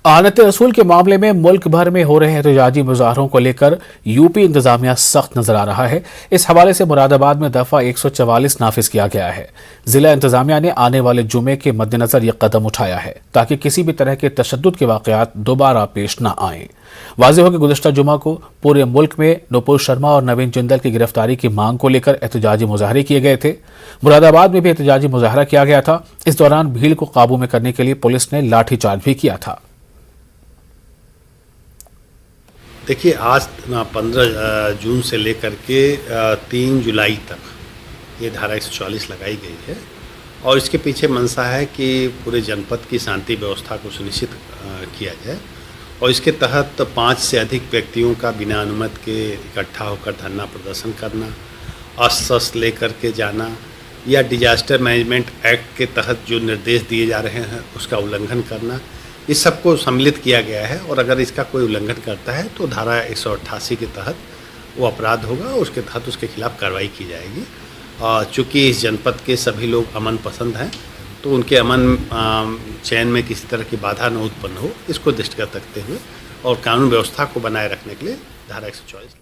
आनत रसूल के मामले में मुल्क भर में हो रहे एहतजाजी मुजाहरों को लेकर यूपी इंतजामिया सख्त नजर आ रहा है। इस हवाले से मुरादाबाद में दफा 144 नाफिज किया गया है। जिला इंतजामिया ने आने वाले जुमे के मद्देनजर यह कदम उठाया है ताकि किसी भी तरह के तशद्दुद के वाकयात दोबारा पेश न आएं। वाज़ेह हो कि गुज़िश्ता जुमा को पूरे मुल्क में नुपुर शर्मा और नवीन जिंदल की गिरफ्तारी की मांग को लेकर एहतजाजी मुजाहरे किए गए थे। मुरादाबाद में भी एहतजाजी मुजाहरा किया गया था। इस दौरान भीड़ को काबू में करने के लिए पुलिस ने लाठीचार्ज भी किया था। देखिए, आज 15 जून से लेकर के 3 जुलाई तक ये धारा 144 लगाई गई है और इसके पीछे मंशा है कि पूरे जनपद की शांति व्यवस्था को सुनिश्चित किया जाए और इसके तहत 5 से अधिक व्यक्तियों का बिना अनुमति के इकट्ठा होकर धरना प्रदर्शन करना, अस्त्र शस्त्र लेकर के जाना या डिजास्टर मैनेजमेंट एक्ट के तहत जो निर्देश दिए जा रहे हैं उसका उल्लंघन करना, इस सब को सम्मिलित किया गया है। और अगर इसका कोई उल्लंघन करता है तो धारा 188 के तहत वो अपराध होगा और उसके तहत उसके खिलाफ कार्रवाई की जाएगी। चूँकि इस जनपद के सभी लोग अमन पसंद हैं तो उनके अमन चैन में किसी तरह की बाधा न उत्पन्न हो, इसको दृष्टिगत रखते हुए और कानून व्यवस्था को बनाए रखने के लिए धारा 144